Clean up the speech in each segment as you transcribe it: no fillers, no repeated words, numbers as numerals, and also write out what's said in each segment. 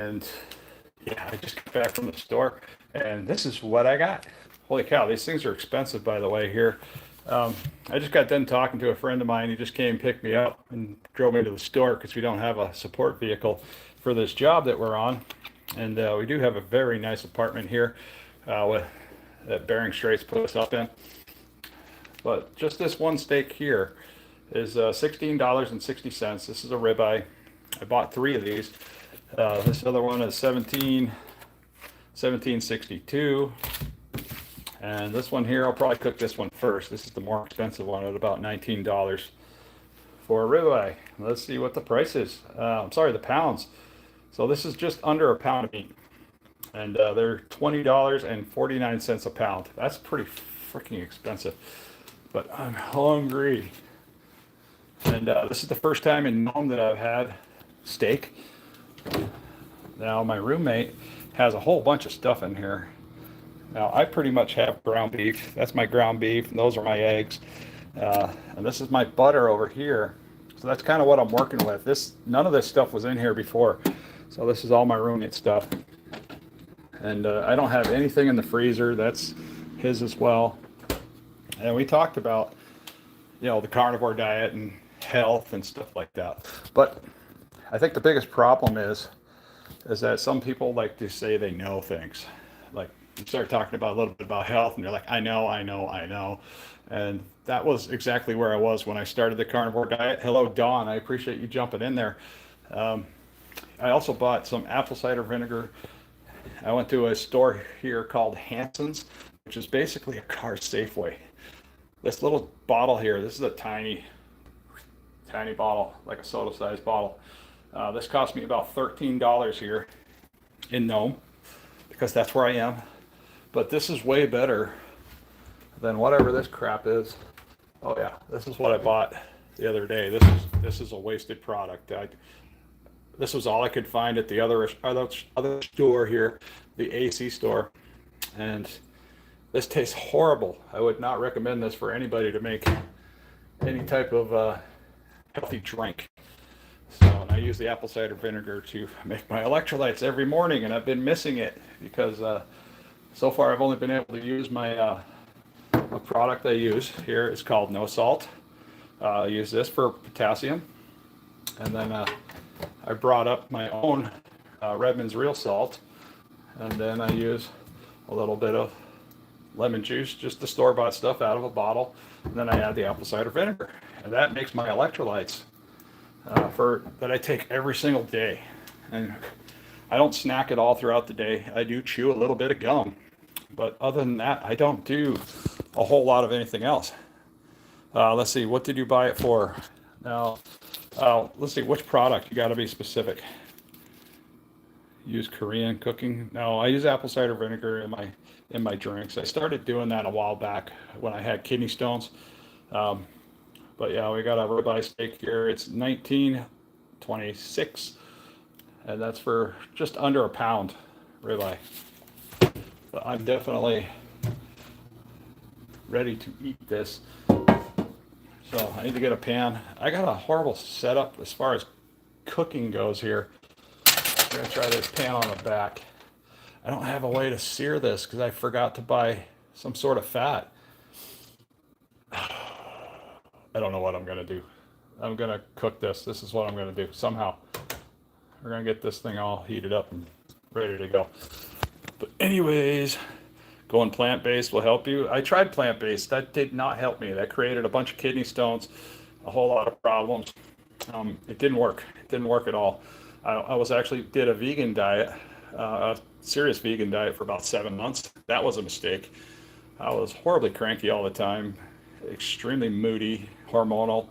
And yeah, I just got back from the store, and this is what I got. Holy cow, these things are expensive, by the way, here. I just got done talking to a friend of mine. He just came, picked me up, and drove me to the store because we don't have a support vehicle for this job that we're on. And we do have a very nice apartment here with that Bering Straits put us up in. But just this one steak here is $16.60. This is a ribeye. I bought 3 of these. This other one is $17.62. And this one here, I'll probably cook this one first. This is the more expensive one at about $19 for a ribeye. Let's see what the price is. I'm sorry, the pounds. So this is just under a pound of meat. And they're $20.49 a pound. That's pretty freaking expensive. But I'm hungry. And this is the first time in Nome that I've had steak. Now my roommate has a whole bunch of stuff in here. Now I pretty much have ground beef. That's my ground beef, and those are my eggs. And this is my butter over here. So that's kind of what I'm working with. None of this stuff was in here before. So this is all my roommate stuff. And I don't have anything in the freezer. That's his as well. And we talked about, the carnivore diet and health and stuff like that. But I think the biggest problem is that some people like to say they know things. Like you start talking about a little bit about health and you're like, I know. And that was exactly where I was when I started the carnivore diet. Hello, Dawn. I appreciate you jumping in there. I also bought some apple cider vinegar. I went to a store here called Hanson's, which is basically a car Safeway. This little bottle here, this is a tiny bottle, like a soda-sized bottle. This cost me about $13 here in Nome, because that's where I am. But this is way better than whatever this crap is. Oh yeah, this is what I bought the other day. This is a wasted product. This was all I could find at the other store here, the AC store, and this tastes horrible. I would not recommend this for anybody to make any type of healthy drink. So I use the apple cider vinegar to make my electrolytes every morning, and I've been missing it because so far I've only been able to use my a product I use here. It's called No Salt. I use this for potassium, and then I brought up my own Redmond's Real Salt, and then I use a little bit of lemon juice, just the store-bought stuff out of a bottle, and then I add the apple cider vinegar, and that makes my electrolytes that I take every single day. And I don't snack it all throughout the day. I do chew a little bit of gum, but other than that, I don't do a whole lot of anything else. Let's see, what did you buy it for? Now, let's see, which product? You got to be specific. Use Korean cooking? No, I use apple cider vinegar in my drinks. I started doing that a while back when I had kidney stones. But yeah, we got a ribeye steak here. It's $19.26, and that's for just under a pound ribeye. But I'm definitely ready to eat this. So I need to get a pan. I got a horrible setup as far as cooking goes here. I'm gonna try this pan on the back. I don't have a way to sear this because I forgot to buy some sort of fat. I don't know what I'm gonna do. I'm gonna cook this. This is what I'm gonna do. Somehow we're gonna get this thing all heated up and ready to go. But anyways, going plant-based will help you. I tried plant-based. That did not help me. That created a bunch of kidney stones, a whole lot of problems. It didn't work. It didn't work at all. I was actually did a vegan diet, a serious vegan diet for about 7 months. That was a mistake. I was horribly cranky all the time, extremely moody, hormonal.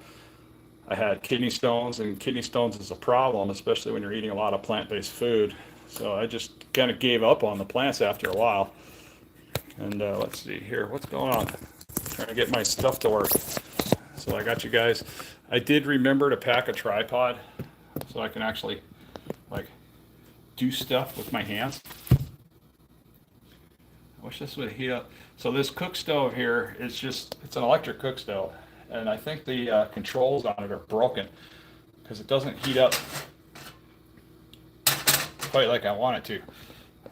I had kidney stones, and kidney stones is a problem, especially when you're eating a lot of plant-based food. So I just kind of gave up on the plants after a while. And let's see here, what's going on? Trying to get my stuff to work. So I got you guys. I did remember to pack a tripod so I can actually do stuff with my hands. I wish this would heat up. So this cook stove here is it's an electric cook stove. And I think the controls on it are broken because it doesn't heat up quite like I want it to.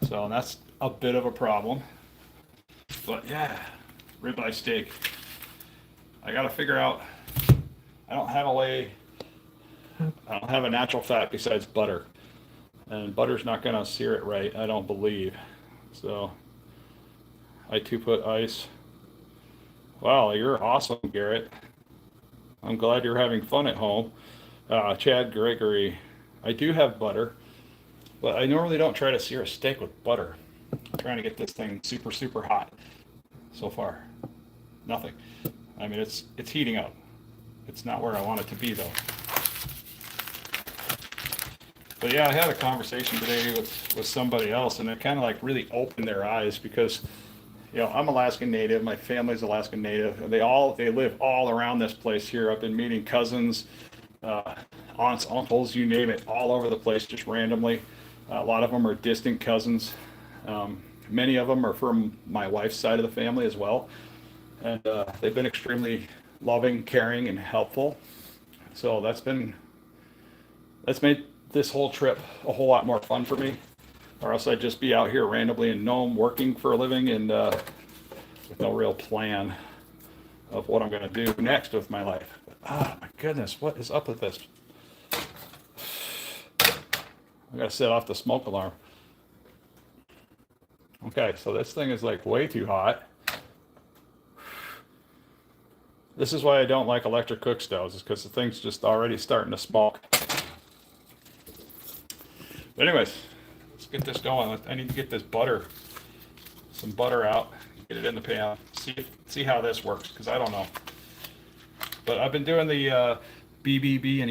So that's a bit of a problem. But yeah, ribeye steak. I got to figure out, I don't have a natural fat besides butter. And butter's not going to sear it right, I don't believe. So I too put ice. Wow, you're awesome, Garrett. I'm glad you're having fun at home. Chad Gregory, I do have butter, but I normally don't try to sear a steak with butter. I'm trying to get this thing super, super hot. So far, nothing. I mean, it's heating up. It's not where I want it to be, though. But yeah, I had a conversation today with somebody else, and it kind of like really opened their eyes because, you know, I'm Alaskan Native. My family's Alaskan Native. And they live all around this place here. I've been meeting cousins, aunts, uncles, you name it, all over the place, just randomly. A lot of them are distant cousins. Many of them are from my wife's side of the family as well. And they've been extremely loving, caring, and helpful. So that's made this whole trip a whole lot more fun for me, or else I'd just be out here randomly in Nome working for a living and with no real plan of what I'm going to do next with my life. Oh my goodness, what is up with this? I got to set off the smoke alarm. Okay, so this thing is like way too hot. This is why I don't like electric cook stoves, is because the thing's just already starting to smoke. But anyways, let's get this going. I need to get this some butter out, get it in the pan, see how this works, because I don't know. But I've been doing the BBB and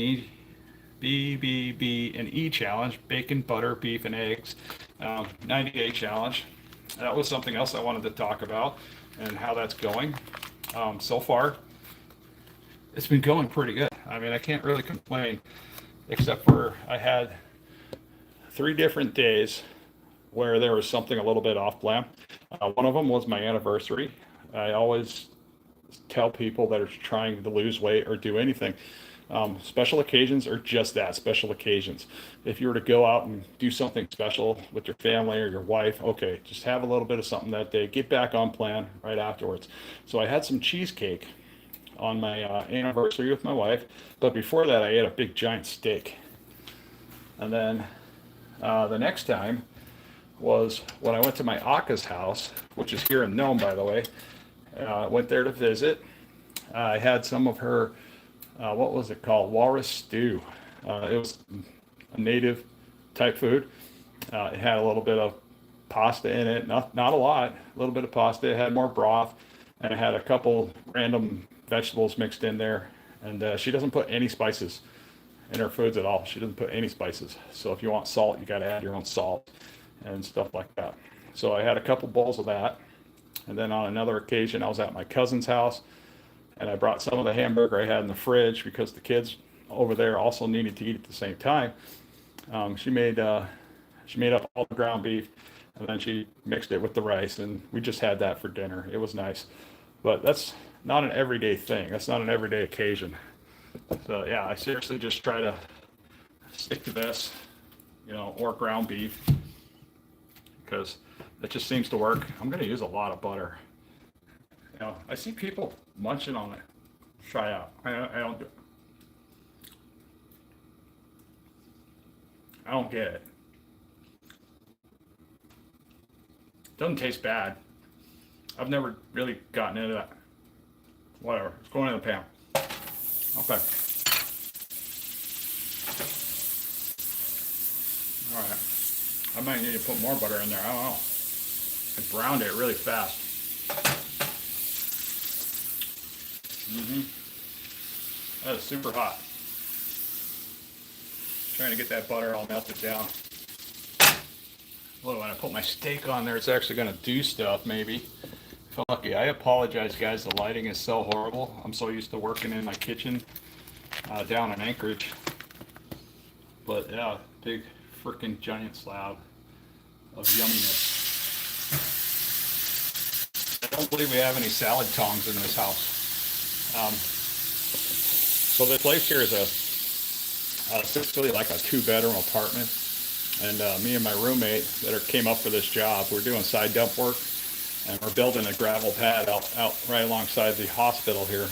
E challenge, bacon, butter, beef, and eggs, 90-day challenge. That was something else I wanted to talk about and how that's going. So far, it's been going pretty good. I mean, I can't really complain, except for I had 3 different days where there was something a little bit off plan. One of them was my anniversary. I always tell people that are trying to lose weight or do anything, special occasions are just that, special occasions. If you were to go out and do something special with your family or your wife, okay, just have a little bit of something that day, get back on plan right afterwards. So I had some cheesecake on my anniversary with my wife, but before that I ate a big giant steak. And then the next time was when I went to my Aka's house, which is here in Nome, by the way. Went there to visit. I had some of her, what was it called? Walrus stew. It was a native type food. It had a little bit of pasta in it, not a lot, a little bit of pasta. It had more broth, and it had a couple random vegetables mixed in there. And she doesn't put any spices in her foods at all. She doesn't put any spices. So if you want salt, you got to add your own salt and stuff like that. So I had a couple bowls of that. And then on another occasion, I was at my cousin's house, and I brought some of the hamburger I had in the fridge because the kids over there also needed to eat at the same time. She made up all the ground beef, and then she mixed it with the rice, and we just had that for dinner. It was nice. But that's not an everyday thing. That's not an everyday occasion. So yeah, I seriously just try to stick to this, or ground beef, because it just seems to work. I'm going to use a lot of butter. I see people munching on it. Try out. I don't get it. Doesn't taste bad. I've never really gotten into that. Whatever. It's going in the pan. Okay. All right. I might need to put more butter in there. I don't know. I browned it really fast. That is super hot. Trying to get that butter all melted down. Well, when I put my steak on there, it's actually going to do stuff, maybe. If I'm lucky. I apologize, guys. The lighting is so horrible. I'm so used to working in my kitchen down in Anchorage. But yeah, big freaking giant slab of yumminess. I don't believe we have any salad tongs in this house. So the place here is essentially like a 2-bedroom apartment. And me and my roommate that came up for this job, we're doing side dump work, and we're building a gravel pad out right alongside the hospital here,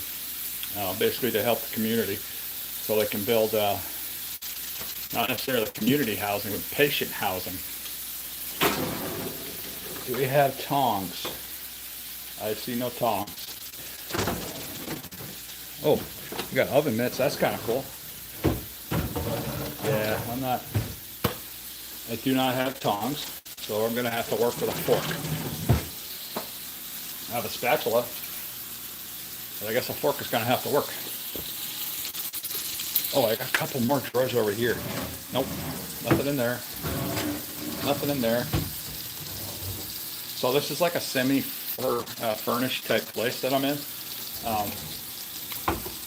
basically to help the community, so they can build not necessarily community housing, but patient housing. Do we have tongs? I see no tongs. Oh, we got oven mitts. That's kind of cool. Yeah, I do not have tongs, so I'm going to have to work with a fork. I have a spatula, but I guess a fork is going to have to work. Oh, I got a couple more drawers over here. Nope, nothing in there. Nothing in there. So this is like a semi-furnished type place that I'm in.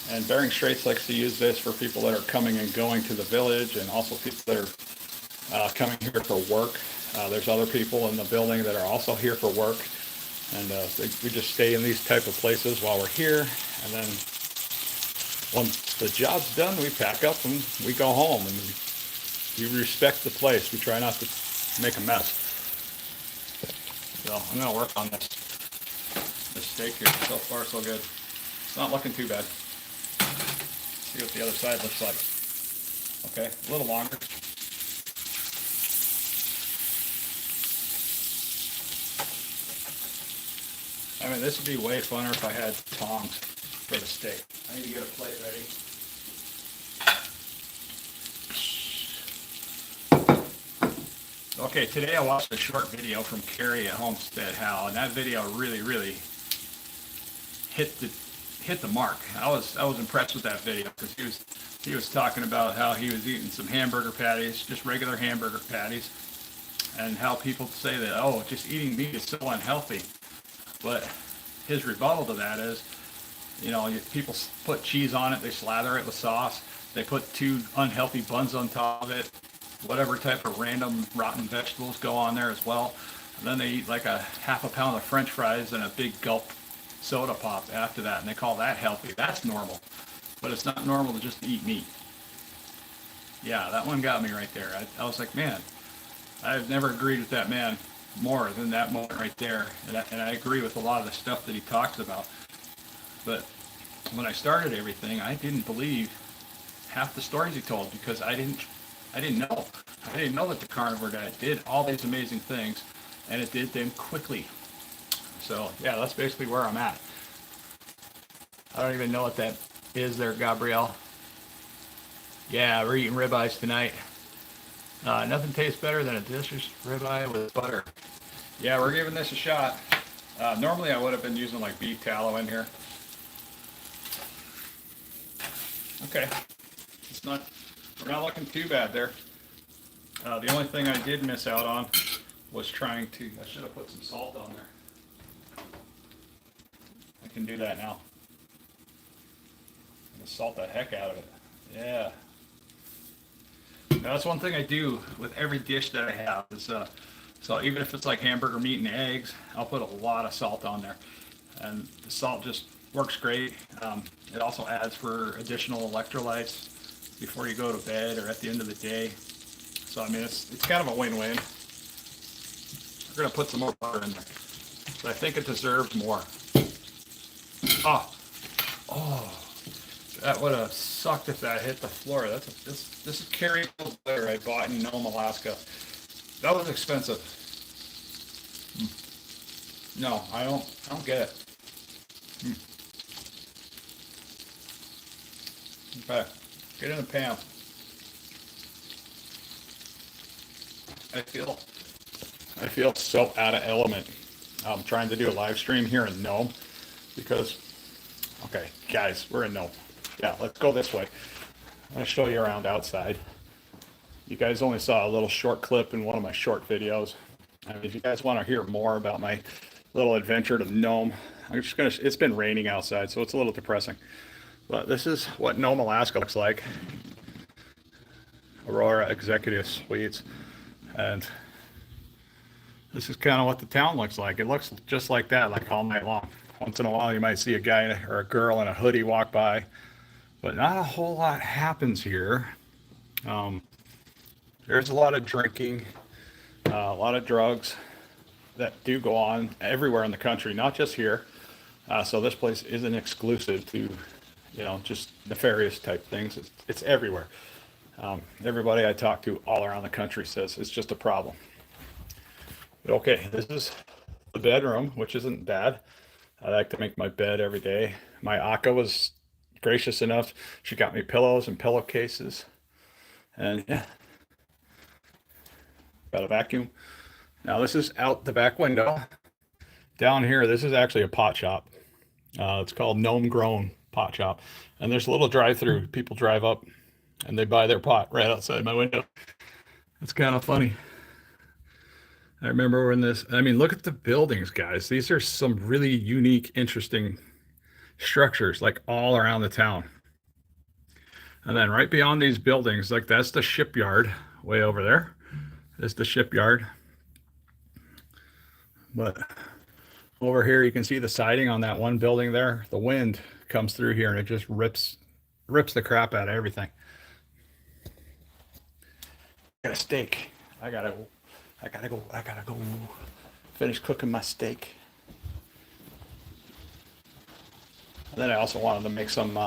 And Bering Straits likes to use this for people that are coming and going to the village, and also people that are coming here for work. There's other people in the building that are also here for work, and we just stay in these type of places while we're here. And then once the job's done, we pack up and we go home, and we respect the place. We try not to make a mess. So I'm gonna work on this steak here. So far, so good. It's not looking too bad. See what the other side looks like. Okay, a little longer. I mean, this would be way funner if I had tongs for the steak. I need to get a plate ready. Okay, today I watched a short video from Carrie at Homestead Hal, and that video really hit the mark. I was impressed with that video, because he was talking about how he was eating some hamburger patties, just regular hamburger patties, and how people say that, oh, just eating meat is so unhealthy. But his rebuttal to that is, people put cheese on it, they slather it with sauce, they put 2 unhealthy buns on top of it, whatever type of random rotten vegetables go on there as well. And then they eat like a half a pound of French fries and a big gulp soda pop after that, and they call that healthy. That's normal. But it's not normal to just eat meat. Yeah, that one got me right there. I was like, man, I've never agreed with that man more than that moment right there. And I agree with a lot of the stuff that he talks about. But when I started everything, I didn't believe half the stories he told, because I didn't know. I didn't know that the carnivore diet did all these amazing things, and it did them quickly. So yeah, that's basically where I'm at. I don't even know what that is there, Gabrielle. Yeah, we're eating ribeyes tonight. Nothing tastes better than a delicious ribeye with butter. Yeah, we're giving this a shot. Normally I would have been using like beef tallow in here. Okay, we're not looking too bad there. The only thing I did miss out on was I should have put some salt on there. I can do that now. I'm gonna salt the heck out of it. Yeah. Now, that's one thing I do with every dish that I have is, so even if it's like hamburger meat and eggs, I'll put a lot of salt on there. And the salt just works great. It also adds for additional electrolytes before you go to bed or at the end of the day. So I mean, it's kind of a win-win. We're gonna put some more butter in there, but I think it deserves more. Oh, that would have sucked if that hit the floor. This is Carrie's butter I bought in Nome, Alaska. That was expensive. No, I don't get it. Okay, get in the pan. I feel so out of element. I'm trying to do a live stream here in Nome because, okay, guys, we're in Nome. Yeah, let's go this way. I'm going to show you around outside. You guys only saw a little short clip in one of my short videos. I mean, if you guys want to hear more about my little adventure to Nome, it's been raining outside, so it's a little depressing. But this is what Nome, Alaska looks like. Aurora Executive Suites. And this is kind of what the town looks like. It looks just like that, like all night long. Once in a while, you might see a guy or a girl in a hoodie walk by, but not a whole lot happens here. there's a lot of drinking, a lot of drugs that do go on everywhere in the country, not just here. So this place isn't exclusive to, just nefarious type things. It's everywhere. Everybody I talk to all around the country says it's just a problem. But okay, this is the bedroom, which isn't bad. I like to make my bed every day. My Aka was gracious enough. She got me pillows and pillowcases. And yeah, got a vacuum. Now this is out the back window. Down here, this is actually a pot shop. It's called Nome Grown Pot Shop. And there's a little drive-through. People drive up and they buy their pot right outside my window. It's kind of funny. I remember when look at the buildings, guys. These are some really unique, interesting structures, like all around the town. And then right beyond these buildings, like that's the shipyard way over there. That's the shipyard. But over here, you can see the siding on that one building there. The wind comes through here and it just rips the crap out of everything. Got a steak. I gotta go finish cooking my steak. And then I also wanted to make some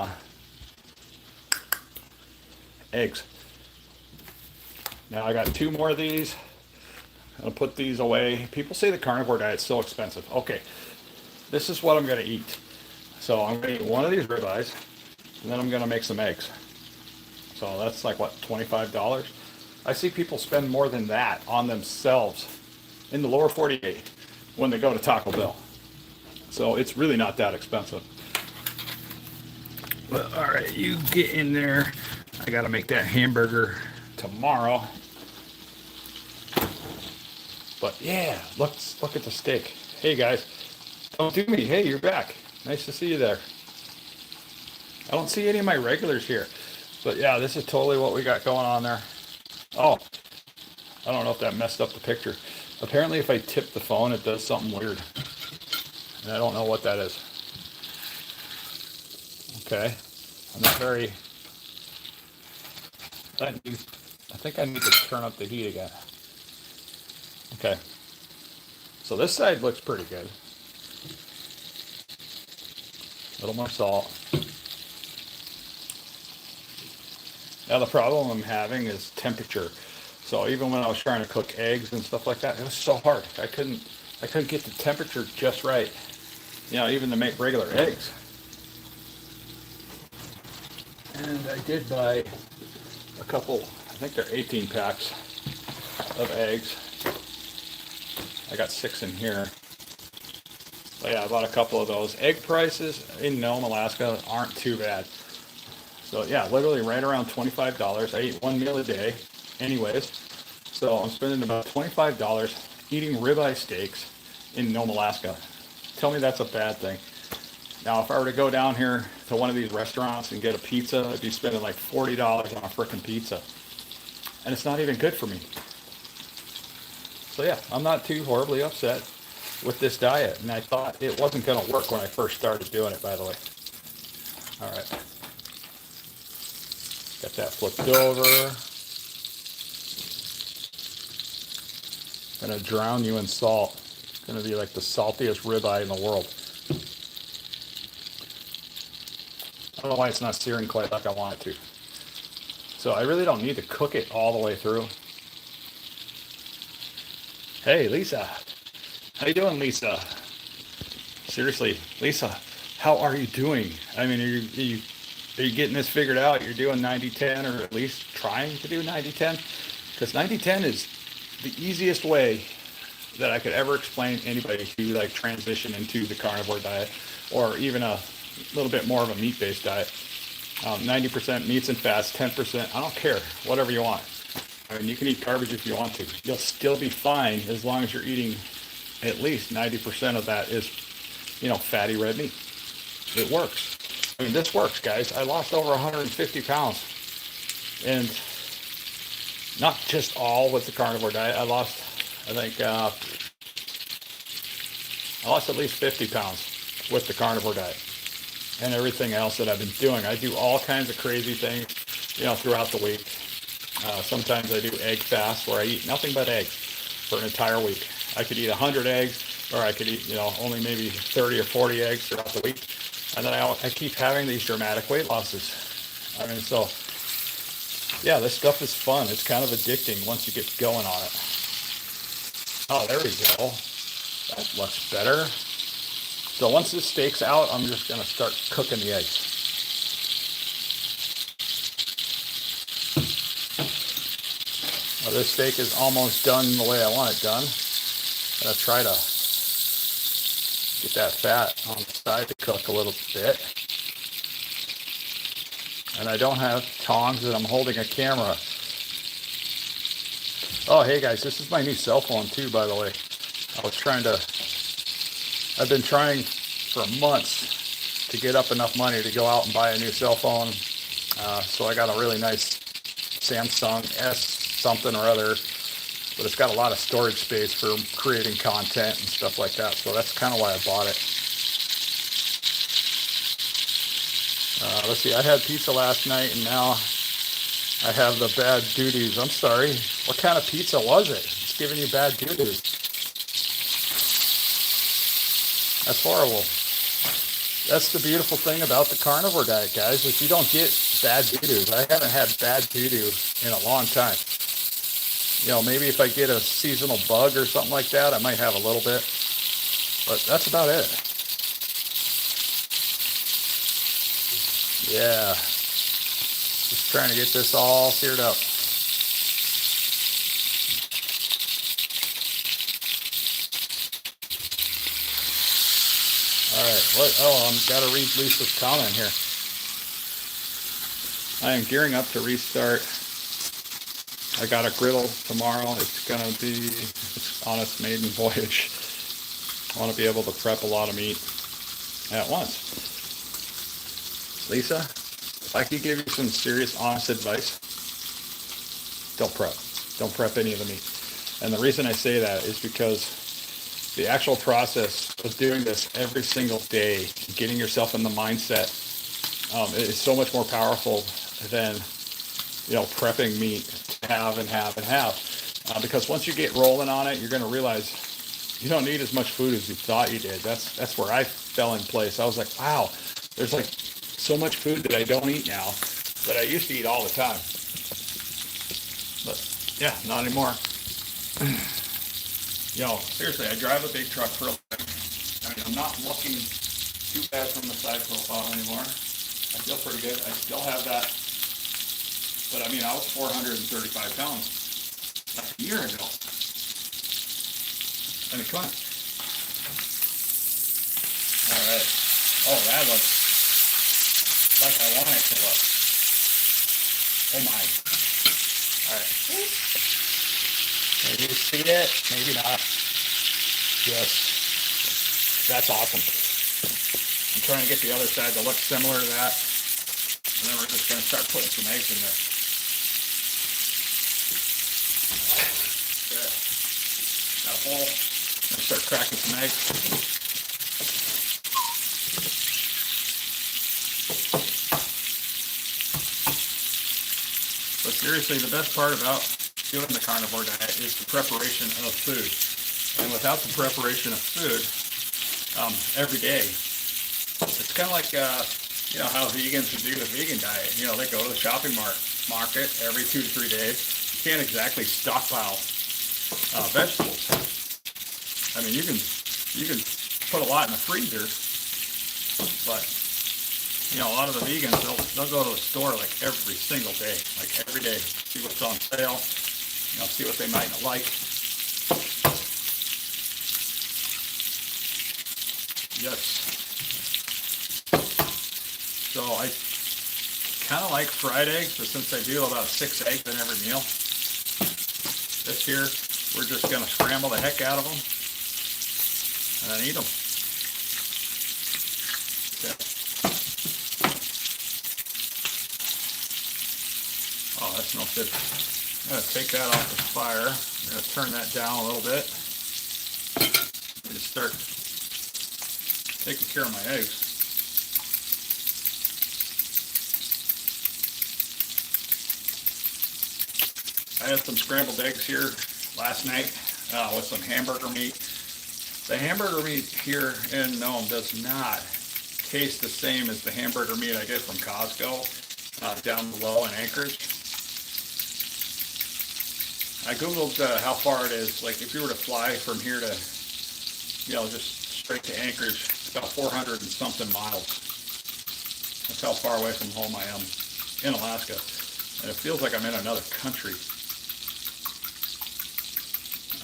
eggs. Now I got 2 more of these. I'll put these away. People say the carnivore diet's so expensive. Okay, this is what I'm gonna eat. So I'm gonna eat one of these ribeyes, and then I'm gonna make some eggs. So that's like what, $25? I see people spend more than that on themselves in the lower 48 when they go to Taco Bell. So it's really not that expensive. But all right, you get in there. I gotta make that hamburger tomorrow. But yeah, look at the steak. Hey guys, don't do me. Hey, you're back. Nice to see you there. I don't see any of my regulars here. But yeah, this is totally what we got going on there. Oh, I don't know if that messed up the picture. Apparently if I tip the phone, it does something weird. And I don't know what that is. Okay. I'm not very... I think I need to turn up the heat again. Okay. So this side looks pretty good. A little more salt. Now the problem I'm having is temperature. So even when I was trying to cook eggs and stuff like that, it was so hard. I couldn't get the temperature just right. Even to make regular eggs. And I did buy a couple, I think they're 18 packs of eggs. I got 6 in here. But yeah, I bought a couple of those. Egg prices in Nome, Alaska aren't too bad. So yeah, literally right around $25. I eat 1 meal a day anyways. So I'm spending about $25 eating ribeye steaks in Nome, Alaska. Tell me that's a bad thing. Now, if I were to go down here to one of these restaurants and get a pizza, I'd be spending like $40 on a frickin' pizza. And it's not even good for me. So yeah, I'm not too horribly upset with this diet. And I thought it wasn't going to work when I first started doing it, by the way. All right. Got that flipped over. Gonna drown you in salt. It's gonna be like the saltiest ribeye in the world. I don't know why it's not searing quite like I want it to. So I really don't need to cook it all the way through. Hey, Lisa. How you doing, Lisa? Seriously, Lisa, how are you doing? I mean, are you getting this figured out? You're doing 90-10, or at least trying to do 90-10? Because 90-10 is the easiest way that I could ever explain to anybody to like transition into the carnivore diet, or even a little bit more of a meat-based diet. 90% meats and fats, 10%, I don't care, whatever you want. I mean, you can eat garbage if you want to. You'll still be fine as long as you're eating at least 90% of that is, fatty red meat. It works. I mean, this works, guys. I lost over 150 pounds. And not just all with the carnivore diet. I lost at least 50 pounds with the carnivore diet and everything else that I've been doing. I do all kinds of crazy things, throughout the week. Sometimes I do egg fast where I eat nothing but eggs for an entire week. I could eat 100 eggs, or I could eat, only maybe 30 or 40 eggs throughout the week. And then I keep having these dramatic weight losses. I mean, so yeah, this stuff is fun. It's kind of addicting once you get going on it. Oh, there we go. That looks better. So once this steak's out, I'm just going to start cooking the eggs. Well, this steak is almost done the way I want it done. I'm going to try to get that fat on the side to cook a little bit. And I don't have tongs and I'm holding a camera. Oh, hey guys, this is my new cell phone too, by the way. I've been trying for months to get up enough money to go out and buy a new cell phone. So I got a really nice Samsung S something or other, but it's got a lot of storage space for creating content and stuff like that. So that's kind of why I bought it. Let's see, I had pizza last night and now I have the bad doo-doos. I'm sorry. What kind of pizza was it? It's giving you bad doo-doos. That's horrible. That's the beautiful thing about the carnivore diet, guys, is you don't get bad doo-doos. I haven't had bad doo-doo in a long time. Maybe if I get a seasonal bug or something like that, I might have a little bit. But that's about it. Yeah. Just trying to get this all seared up. All right. I've got to read Lisa's comment here. I am gearing up to restart. I got a griddle tomorrow. It's going to be on its maiden voyage. I want to be able to prep a lot of meat at once. Lisa, if I could give you some serious, honest advice, don't prep. Don't prep any of the meat. And the reason I say that is because the actual process of doing this every single day, getting yourself in the mindset, is so much more powerful than, prepping meat. Have. Because once you get rolling on it, you're going to realize you don't need as much food as you thought you did. That's where I fell in place. I was like, wow, there's like so much food that I don't eat now that I used to eat all the time. But yeah, not anymore. Seriously, I drive a big truck for a living. I mean, I'm not looking too bad from the side profile anymore. I feel pretty good. I still have that. But I mean, I was 435 pounds like a year ago. I mean, come on. All right. Oh, that looks like I want it to look. Oh my. All right. Maybe you see it, maybe not. Yes. That's awesome. I'm trying to get the other side to look similar to that. And then we're just going to start putting some eggs in there. Got a hole. I'm going to start cracking some eggs. But seriously, the best part about doing the carnivore diet is the preparation of food. And without the preparation of food, every day, it's kind of like, how vegans do the vegan diet. They go to the shopping market every 2 to 3 days. You can't exactly stockpile vegetables. I mean, you can put a lot in the freezer, but a lot of the vegans they'll go to the store like every single day, like every day, see what's on sale, see what they might not like. Yes. So I kind of like fried eggs, but since I do about 6 eggs in every meal, this here, we're just going to scramble the heck out of them and then eat them. Okay. Oh, that's no good. I'm going to take that off the fire. I'm going to turn that down a little bit. I'm going to start taking care of my eggs. had some scrambled eggs here last night with some hamburger meat. The hamburger meat here in Nome does not taste the same as the hamburger meat I get from Costco down below in Anchorage. I googled how far it is. Like if you were to fly from here to, just straight to Anchorage, it's about 400 and something miles. That's how far away from home I am in Alaska. And it feels like I'm in another country.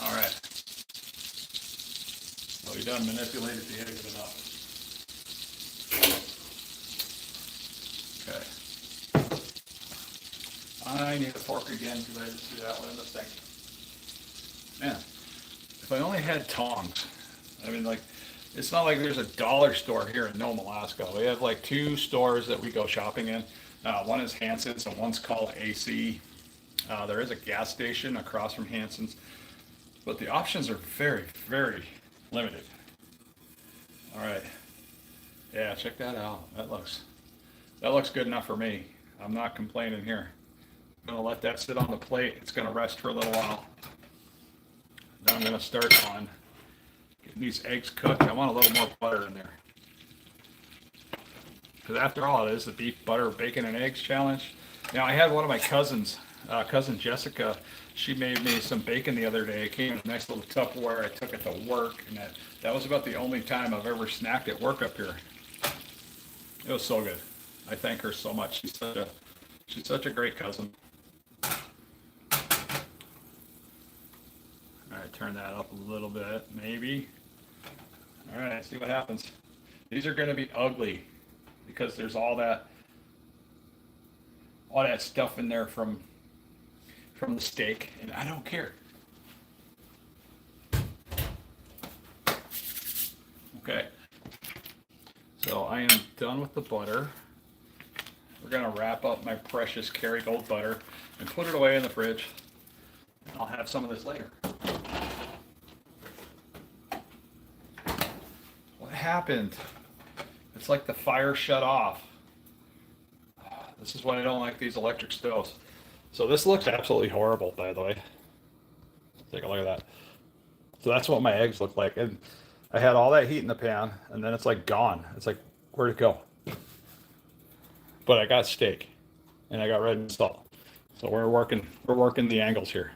All right. So we done manipulated the eggs enough. Okay. I need a fork again because I just threw that one in the sink. Man, if I only had tongs. I mean, like, it's not like there's a dollar store here in Nome, Alaska. We have like 2 stores that we go shopping in. One is Hanson's and one's called AC. There is a gas station across from Hanson's, but the options are very, very limited. All right. Yeah, check that out. That looks good enough for me. I'm not complaining here. I'm gonna let that sit on the plate. It's gonna rest for a little while. Then I'm gonna start on getting these eggs cooked. I want a little more butter in there. Because after all, it is the beef, butter, bacon, and eggs challenge. Now, I had one of my cousins, cousin Jessica, she made me some bacon the other day. It came in a nice little Tupperware. I took it to work, and that was about the only time I've ever snacked at work up here. It was so good. I thank her so much. She's such a great cousin. All right, turn that up a little bit, maybe. All right, see what happens. These are going to be ugly because there's all that stuff in there from the steak, and I don't care. Okay, so I am done with the butter. We're gonna wrap up my precious Kerrygold butter and put it away in the fridge. I'll have some of this later. What happened? It's like the fire shut off. This is why I don't like these electric stoves. So this looks absolutely horrible, by the way. Take a look at that. So that's what my eggs look like. And I had all that heat in the pan, and then it's like gone. It's like, where'd it go? But I got steak, and I got red and salt. So we're working the angles here.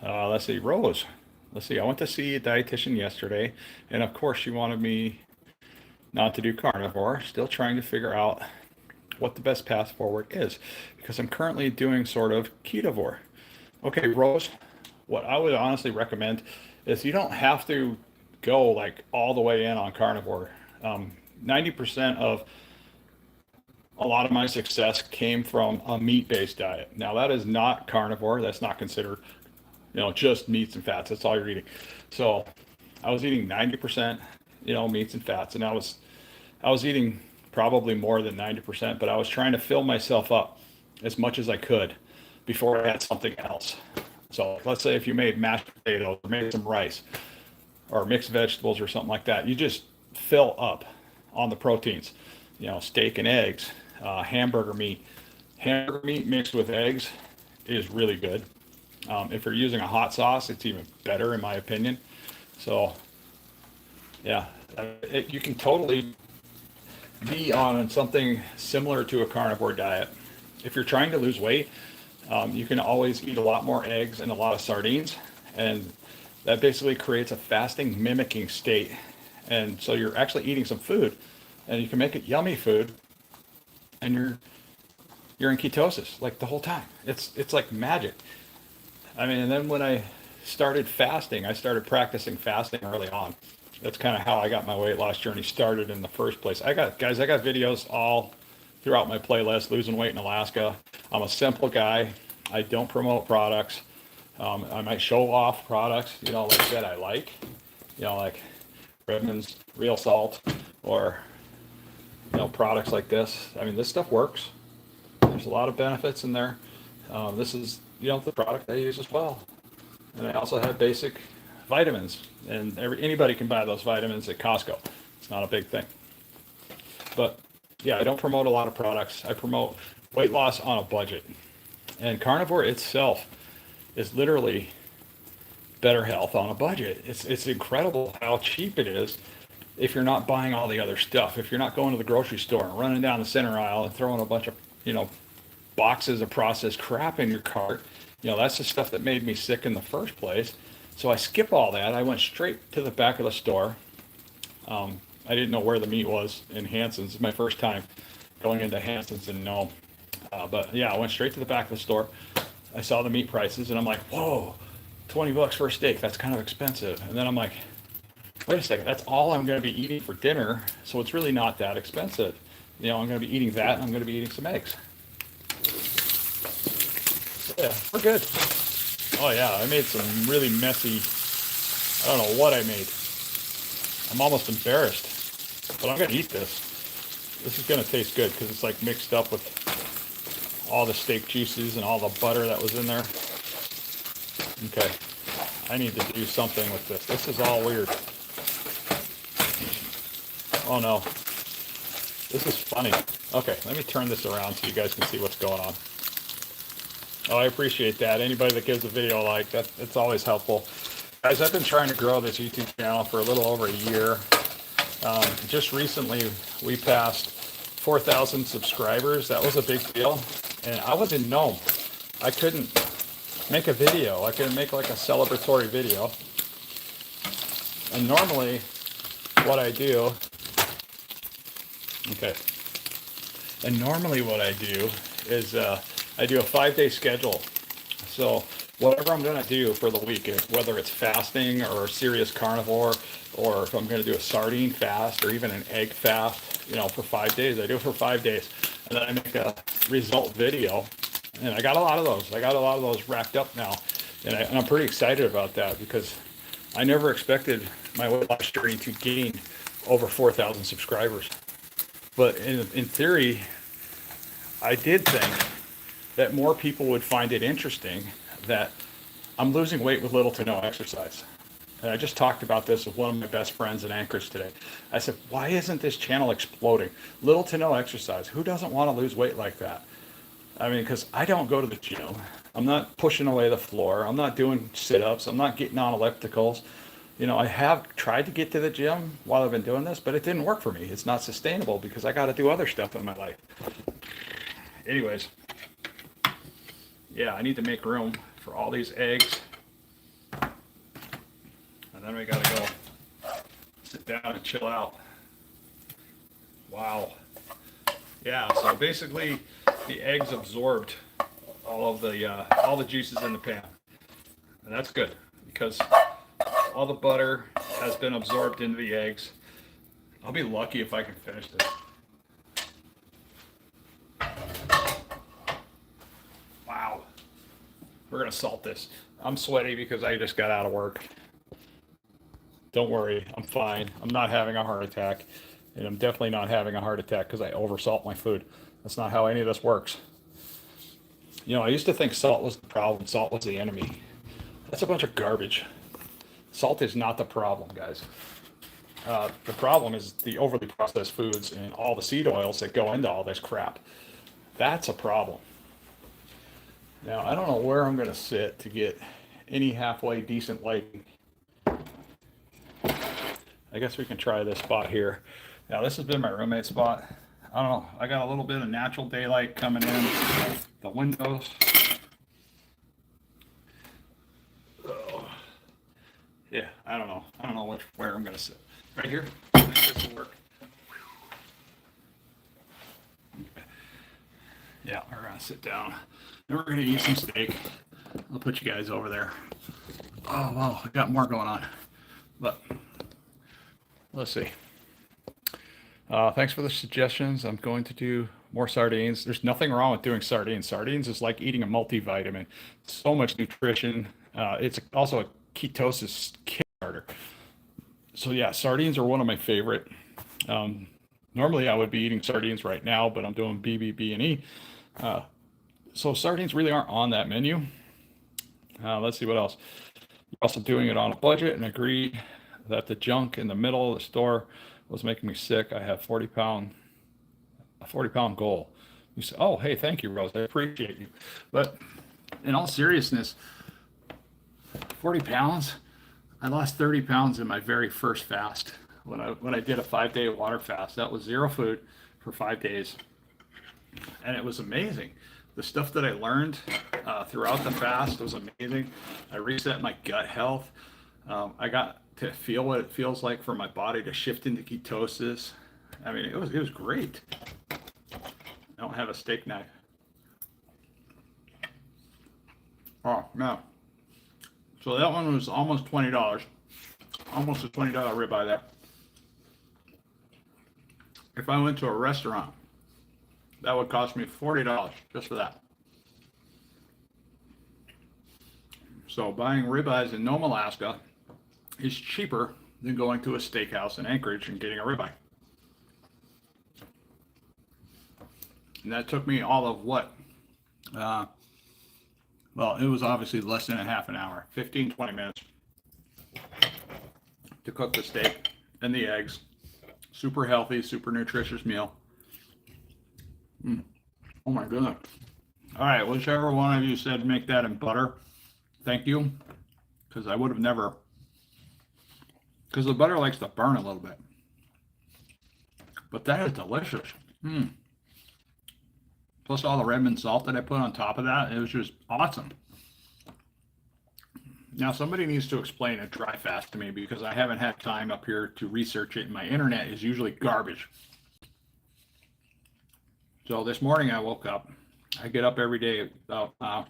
Let's see, Rose. Let's see, I went to see a dietitian yesterday, and of course she wanted me not to do carnivore. Still trying to figure out what the best path forward is, because I'm currently doing sort of KetoVore. Okay, Rose, what I would honestly recommend is you don't have to go like all the way in on carnivore. 90% of a lot of my success came from a meat-based diet. Now that is not carnivore. That's not considered, just meats and fats. That's all you're eating. So I was eating 90%, meats and fats, and I was eating probably more than 90%, but I was trying to fill myself up as much as I could before I had something else. So let's say if you made mashed potatoes or made some rice or mixed vegetables or something like that, you just fill up on the proteins, steak and eggs, hamburger meat. Hamburger meat mixed with eggs is really good. If you're using a hot sauce, it's even better in my opinion. So yeah, you can totally be on something similar to a carnivore diet. If you're trying to lose weight, you can always eat a lot more eggs and a lot of sardines, and that basically creates a fasting mimicking state. And so you're actually eating some food, and you can make it yummy food, and you're in ketosis like the whole time. It's like magic. I mean, and then when I started fasting, I started practicing fasting early on. That's kind of how I got my weight loss journey started in the first place. I got videos all throughout my playlist, Losing Weight in Alaska. I'm a simple guy. I don't promote products. I might show off products, like that I like, like Redmond's Real Salt or, products like this. I mean, this stuff works. There's a lot of benefits in there. This is, the product I use as well. And I also have basic vitamins, and anybody can buy those vitamins at Costco. It's not a big thing. But yeah, I don't promote a lot of products. I promote weight loss on a budget. And carnivore itself, is literally better health on a budget. It's incredible how cheap it is if you're not buying all the other stuff. If you're not going to the grocery store and running down the center aisle and throwing a bunch of, boxes of processed crap in your cart. That's the stuff that made me sick in the first place. So I skip all that. I went straight to the back of the store. I didn't know where the meat was in Hanson's. It's my first time going into Hanson's in Nome. But yeah, I went straight to the back of the store. I saw the meat prices and I'm like, whoa, $20 for a steak. That's kind of expensive. And then I'm like, wait a second, that's all I'm going to be eating for dinner. So it's really not that expensive. I'm going to be eating that. And I'm going to be eating some eggs. Yeah, we're good. Oh yeah, I made some really messy, I don't know what I made. I'm almost embarrassed, but I'm gonna eat this. This is gonna taste good because it's like mixed up with all the steak juices and all the butter that was in there. Okay, I need to do something with this. This is all weird. Oh no, this is funny. Okay, let me turn this around so you guys can see what's going on. Oh, I appreciate that. Anybody that gives a video a like, it's always helpful. Guys, I've been trying to grow this YouTube channel for a little over a year. Just recently, we passed 4,000 subscribers. That was a big deal. And I was in Nome. I couldn't make a video. I couldn't make like a celebratory video. And normally, what I do, is I do a 5-day schedule. So whatever I'm going to do for the week, whether it's fasting or serious carnivore, or if I'm going to do a sardine fast or even an egg fast, for 5 days, I do it for 5 days. And then I make a result video. And I got a lot of those. I got a lot of those racked up now. And I'm pretty excited about that because I never expected my weight loss journey to gain over 4,000 subscribers. But in theory, I did think that more people would find it interesting that I'm losing weight with little to no exercise. And I just talked about this with one of my best friends and anchors today. I said, why isn't this channel exploding? Little to no exercise. Who doesn't want to lose weight like that? I mean, because I don't go to the gym. I'm not pushing away the floor. I'm not doing sit-ups. I'm not getting on ellipticals. I have tried to get to the gym while I've been doing this, but it didn't work for me. It's not sustainable because I got to do other stuff in my life. Anyways. Yeah, I need to make room for all these eggs. And then we gotta go sit down and chill out. Wow. Yeah, so basically the eggs absorbed all the juices in the pan. And that's good because all the butter has been absorbed into the eggs. I'll be lucky if I can finish this. We're gonna salt this. I'm sweaty because I just got out of work. Don't worry, I'm fine. I'm not having a heart attack. And I'm definitely not having a heart attack because I oversalt my food. That's not how any of this works. I used to think salt was the problem, salt was the enemy. That's a bunch of garbage. Salt is not the problem, guys. The problem is the overly processed foods and all the seed oils that go into all this crap. That's a problem. Now, I don't know where I'm going to sit to get any halfway decent lighting. I guess we can try this spot here. Now, this has been my roommate spot. I don't know. I got a little bit of natural daylight coming in the windows. Oh. Yeah, I don't know. I don't know where I'm going to sit. Right here? I think this will work. Yeah, we're going to sit down. And we're going to eat some steak. I'll put you guys over there. Oh, wow, I got more going on. But let's see. Thanks for the suggestions. I'm going to do more sardines. There's nothing wrong with doing sardines. Sardines is like eating a multivitamin. So much nutrition. It's also a ketosis kickstarter. So yeah, sardines are one of my favorite. Normally I would be eating sardines right now, but I'm doing BBBE. So sardines really aren't on that menu. Let's see what else. Also doing it on a budget and agreed that the junk in the middle of the store was making me sick. I have a 40 pound goal. You say, oh, hey, thank you, Rose. I appreciate you. But in all seriousness, 40 pounds. I lost 30 pounds in my very first fast when I did a 5-day water fast. That was zero food for 5 days, and it was amazing. The stuff that I learned throughout the fast was amazing. I reset my gut health. I got to feel what it feels like for my body to shift into ketosis. I mean, it was great. I don't have a steak knife. Oh no. So that one was almost $20. Almost a $20 ribeye there. If I went to a restaurant, that would cost me $40 just for that. So buying ribeyes in Nome, Alaska is cheaper than going to a steakhouse in Anchorage and getting a ribeye. And that took me all of what? Well, it was obviously less than a half an hour, 15, 20 minutes to cook the steak and the eggs. Super healthy, super nutritious meal. Oh my goodness. All right, whichever one of you said make that in butter, thank you. Because I would have never, because the butter likes to burn a little bit. But that is delicious. Plus all the Redmond salt that I put on top of that, it was just awesome. Now somebody needs to explain a dry fast to me because I haven't had time up here to research it. My internet is usually garbage. So this morning I woke up. I get up every day about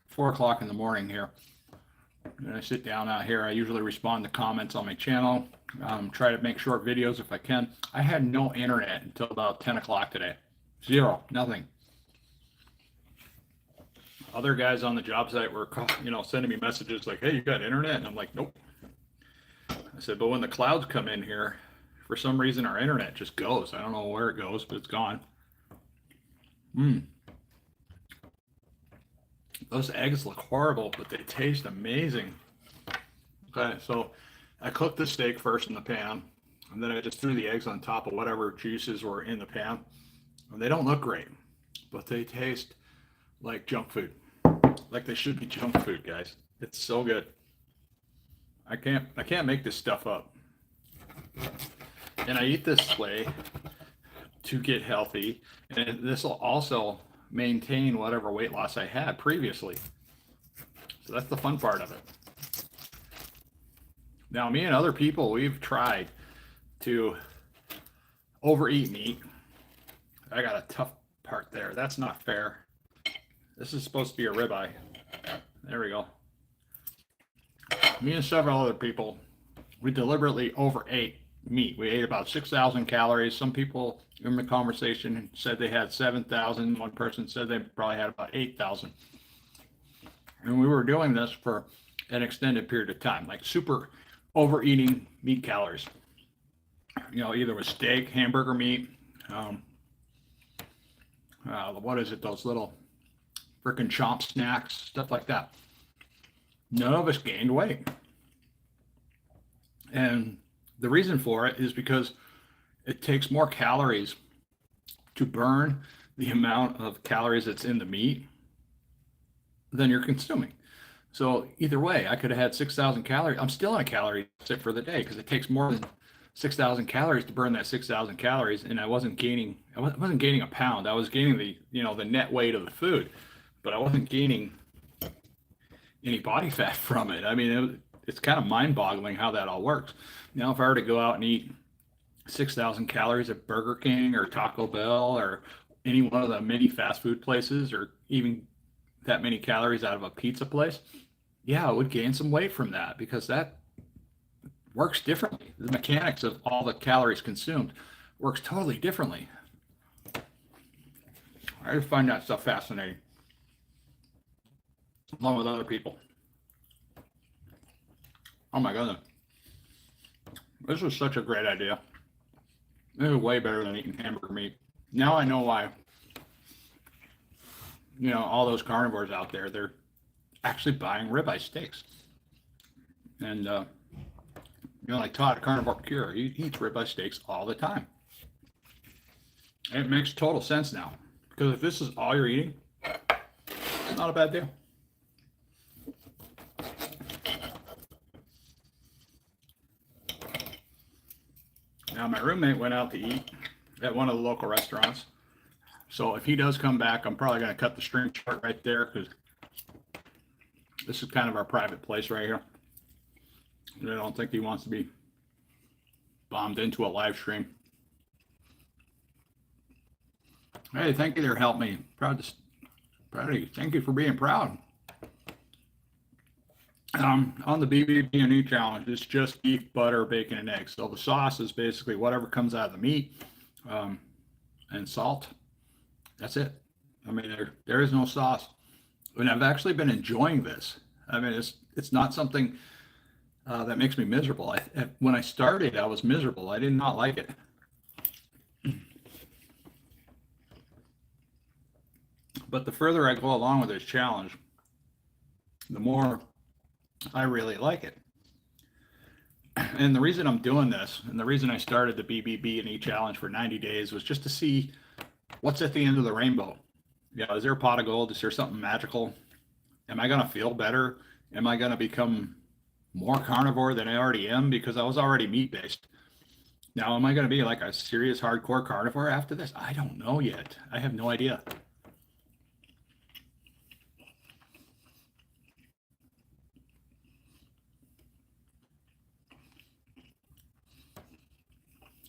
4 o'clock in the morning here. And I sit down out here. I usually respond to comments on my channel. Try to make short videos if I can. I had no internet until about 10 o'clock today. Zero, nothing. Other guys on the job site were, sending me messages like, hey, you got internet? And I'm like, nope. I said, but when the clouds come in here, for some reason our internet just goes. I don't know where it goes, but it's gone. Those eggs look horrible, but they taste amazing. Okay, so I cooked the steak first in the pan, and then I just threw the eggs on top of whatever juices were in the pan. And they don't look great, but they taste like junk food. Like they should be junk food, guys. It's so good. I can't make this stuff up. And I eat this way to get healthy, and this will also maintain whatever weight loss I had previously. So that's the fun part of it. Now, me and other people, we've tried to overeat meat. I got a tough part there. That's not fair. This is supposed to be a ribeye. There we go. Me and several other people, we deliberately overate meat. We ate about 6,000 calories. Some people in the conversation said they had 7,000. One person said they probably had about 8,000. And we were doing this for an extended period of time, like super overeating meat calories. Either with steak, hamburger meat, what is it, those little freaking chomp snacks, stuff like that. None of us gained weight. And the reason for it is because it takes more calories to burn the amount of calories that's in the meat than you're consuming. So either way, I could have had 6,000 calories. I'm still on a calorie deficit for the day because it takes more than 6,000 calories to burn that 6,000 calories, and I wasn't gaining a pound. I was gaining the net weight of the food, but I wasn't gaining any body fat from it. I mean, it's kind of mind-boggling how that all works. Now, if I were to go out and eat 6,000 calories at Burger King or Taco Bell or any one of the many fast food places, or even that many calories out of a pizza place, yeah, I would gain some weight from that because that works differently. The mechanics of all the calories consumed works totally differently. I just find that stuff fascinating, along with other people. Oh my goodness. This was such a great idea. This is way better than eating hamburger meat. Now I know why, all those carnivores out there, they're actually buying ribeye steaks. And, like Todd at Carnivore Cure, he eats ribeye steaks all the time. It makes total sense now. Because if this is all you're eating, it's not a bad deal. Now, my roommate went out to eat at one of the local restaurants. So if he does come back, I'm probably going to cut the stream short right there because this is kind of our private place right here. I don't think he wants to be bombed into a live stream. Hey, thank you there, help me. Proud of you. Thank you for being proud. On the BBBE challenge, it's just beef, butter, bacon, and eggs. So the sauce is basically whatever comes out of the meat, and salt. That's it. I mean, there is no sauce. And I've actually been enjoying this. I mean, it's not something that makes me miserable. When I started, I was miserable. I did not like it. But the further I go along with this challenge, the more I really like it. And the reason I'm doing this, and the reason I started the BBBE challenge for 90 days was just to see what's at the end of the rainbow. Is there a pot of gold? Is there something magical? Am I going to feel better? Am I going to become more carnivore than I already am? Because I was already meat-based. Now, am I going to be like a serious hardcore carnivore after this? I don't know yet. I have no idea.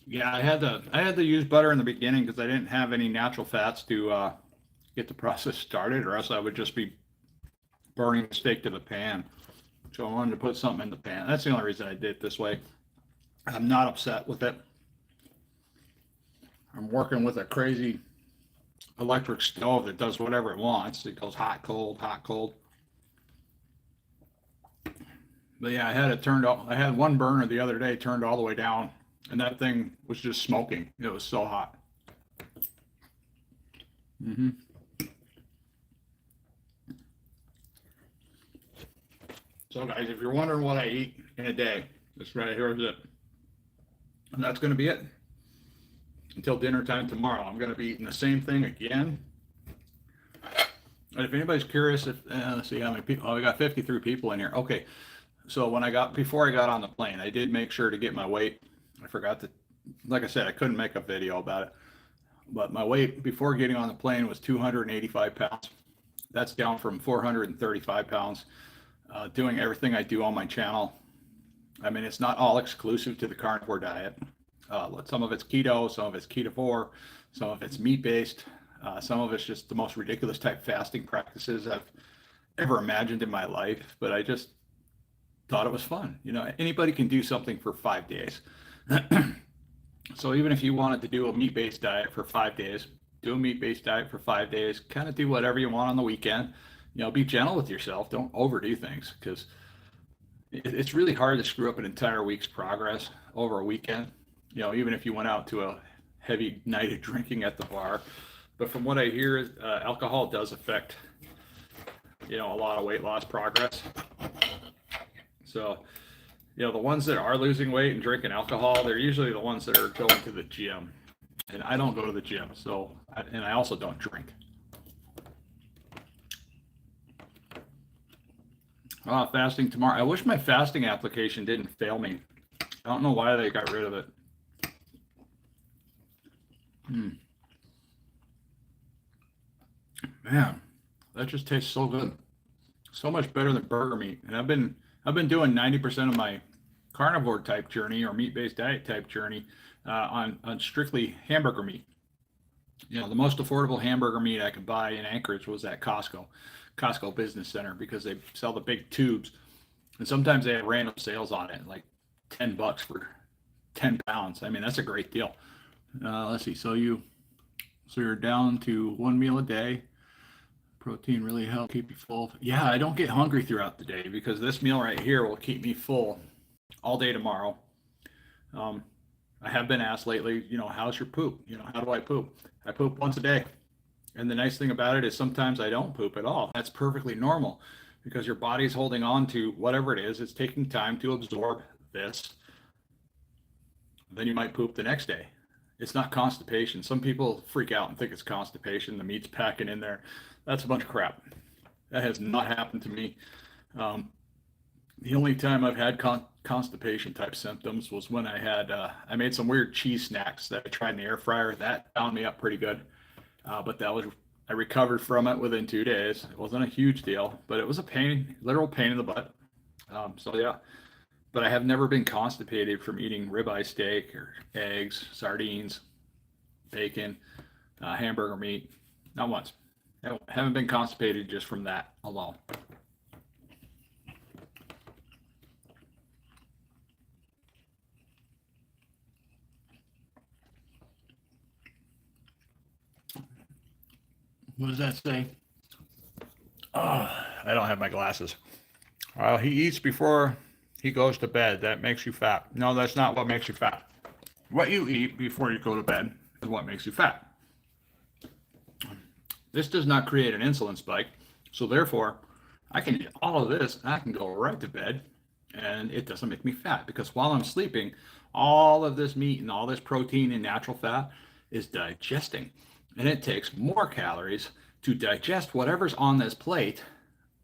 Yeah, I had to use butter in the beginning because I didn't have any natural fats to get the process started, or else I would just be burning the steak to the pan. So I wanted to put something in the pan. That's the only reason I did it this way. I'm not upset with it. I'm working with a crazy electric stove that does whatever it wants. It goes hot, cold, hot, cold. But yeah, I had it turned off. I had one burner the other day turned all the way down, and that thing was just smoking. It was so hot. So guys, if you're wondering what I eat in a day, this right here is it. And that's going to be it until dinner time tomorrow. I'm going to be eating the same thing again. And if anybody's curious, let's see how many people. Oh, we got 53 people in here. Okay, so before I got on the plane, I did make sure to get my weight. I forgot to, like I said, I couldn't make a video about it. But my weight before getting on the plane was 285 pounds. That's down from 435 pounds. Doing everything I do on my channel. I mean, it's not all exclusive to the carnivore diet. Some of it's keto, some of it's KetoVore, some of it's meat-based, some of it's just the most ridiculous type fasting practices I've ever imagined in my life. But I just thought it was fun. Anybody can do something for 5 days. So even if you wanted to do a meat-based diet for 5 days, do a meat-based diet for 5 days, kind of do whatever you want on the weekend. Be gentle with yourself. Don't overdo things because it's really hard to screw up an entire week's progress over a weekend. Even if you went out to a heavy night of drinking at the bar. But from what I hear, alcohol does affect, a lot of weight loss progress. So, the ones that are losing weight and drinking alcohol, they're usually the ones that are going to the gym. And I don't go to the gym, and I also don't drink. Fasting tomorrow. I wish my fasting application didn't fail me. I don't know why they got rid of it. Man, that just tastes so good. So much better than burger meat. And I've been doing 90% of my carnivore type journey or meat-based diet type journey on strictly hamburger meat. The most affordable hamburger meat I could buy in Anchorage was at Costco Business Center, because they sell the big tubes, and sometimes they have random sales on it, like $10 for 10 pounds. I mean, that's a great deal. Let's see. So you're down to one meal a day. Protein really helps keep you full. Yeah, I don't get hungry throughout the day because this meal right here will keep me full all day tomorrow. I have been asked lately, how's your poop? How do I poop? I poop once a day. And the nice thing about it is sometimes I don't poop at all. That's perfectly normal because your body's holding on to whatever it is. It's taking time to absorb this. Then you might poop the next day. It's not constipation. Some people freak out and think it's constipation. The meat's packing in there. That's a bunch of crap. That has not happened to me. The only time I've had constipation type symptoms was when I made some weird cheese snacks that I tried in the air fryer. That found me up pretty good. But I recovered from it within 2 days. It wasn't a huge deal, but it was a pain, literal pain in the butt. So yeah, but I have never been constipated from eating ribeye steak or eggs, sardines, bacon, hamburger meat. Not once. I haven't been constipated just from that alone. What does that say? Oh, I don't have my glasses. He eats before he goes to bed. That makes you fat. No, that's not what makes you fat. What you eat before you go to bed is what makes you fat. This does not create an insulin spike. So therefore, I can eat all of this and I can go right to bed and it doesn't make me fat because while I'm sleeping, all of this meat and all this protein and natural fat is digesting. And it takes more calories to digest whatever's on this plate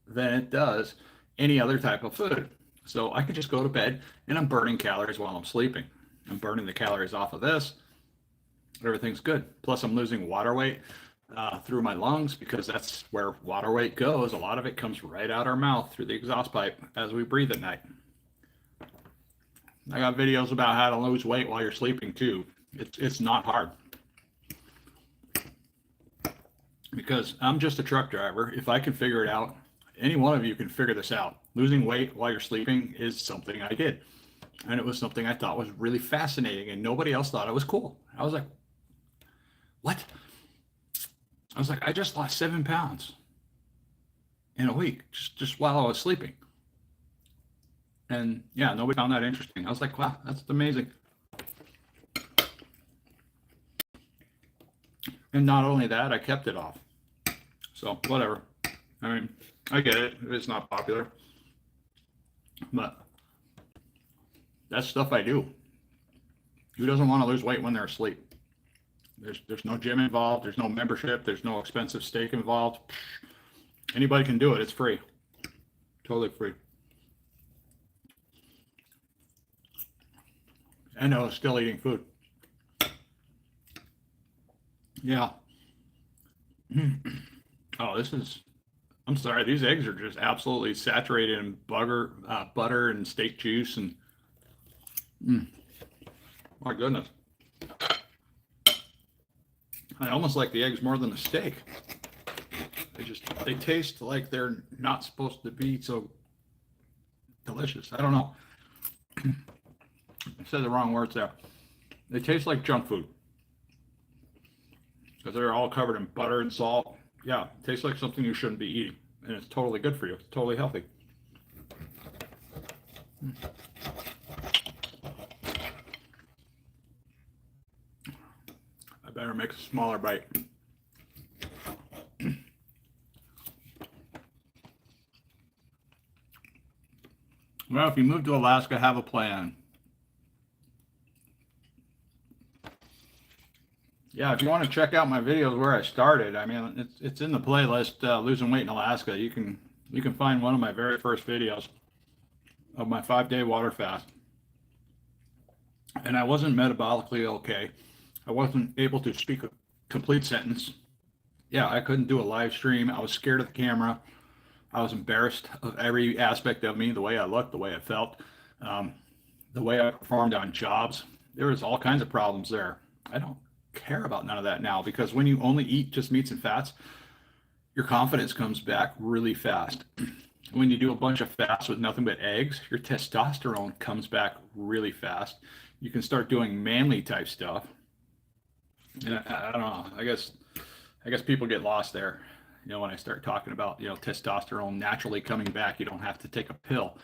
than it does any other type of food. So I can just go to bed and I'm burning calories while I'm sleeping. I'm burning the calories off of this. Everything's good. Plus, I'm losing water weight through my lungs because that's where water weight goes. A lot of it comes right out our mouth through the exhaust pipe as we breathe at night. I got videos about how to lose weight while you're sleeping too. It's not hard. Because I'm just a truck driver. If I can figure it out, any one of you can figure this out. Losing weight while you're sleeping is something I did. And it was something I thought was really fascinating and nobody else thought it was cool. I was like, what? I was like, I just lost 7 pounds in a week, just while I was sleeping. And yeah, nobody found that interesting. I was like, wow, that's amazing. And not only that, I kept it off. So whatever. I mean, I get it. It's not popular. But that's stuff I do. Who doesn't want to lose weight when they're asleep? There's no gym involved. There's no membership. There's no expensive steak involved. Anybody can do it. It's free. Totally free. And I was still eating food. Yeah. Oh, I'm sorry. These eggs are just absolutely saturated in butter and steak juice. And my goodness. I almost like the eggs more than the steak. They taste like they're not supposed to be so delicious. I don't know. I said the wrong words there. They taste like junk food. Because they're all covered in butter and salt. Yeah, it tastes like something you shouldn't be eating. And it's totally good for you. It's totally healthy. I better make a smaller bite. Well, if you move to Alaska, have a plan. Yeah, if you want to check out my videos where I started, I mean, it's in the playlist, Losing Weight in Alaska. You can find one of my very first videos of my 5-day water fast. And I wasn't metabolically okay. I wasn't able to speak a complete sentence. Yeah, I couldn't do a live stream. I was scared of the camera. I was embarrassed of every aspect of me, the way I looked, the way I felt, the way I performed on jobs. There was all kinds of problems there. I don't care about none of that now because when you only eat just meats and fats, your confidence comes back really fast. When you do a bunch of fasts with nothing but eggs, your testosterone comes back really fast. You can start doing manly type stuff. And I don't know. I guess people get lost there. You know, when I start talking about, testosterone naturally coming back, you don't have to take a pill.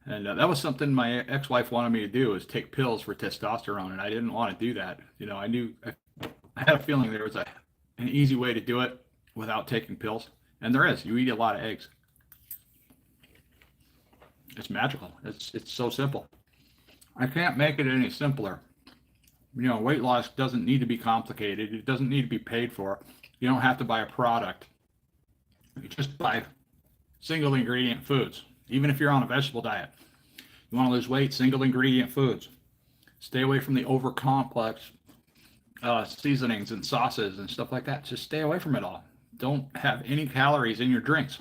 And that was something my ex-wife wanted me to do, is take pills for testosterone. And I didn't want to do that. I had a feeling there was an easy way to do it without taking pills. And there is. You eat a lot of eggs. It's magical. It's so simple. I can't make it any simpler. Weight loss doesn't need to be complicated. It doesn't need to be paid for. You don't have to buy a product. You just buy single ingredient foods. Even if you're on a vegetable diet, you want to lose weight, single ingredient foods. Stay away from the over complex seasonings and sauces and stuff like that. Just stay away from it all. Don't have any calories in your drinks.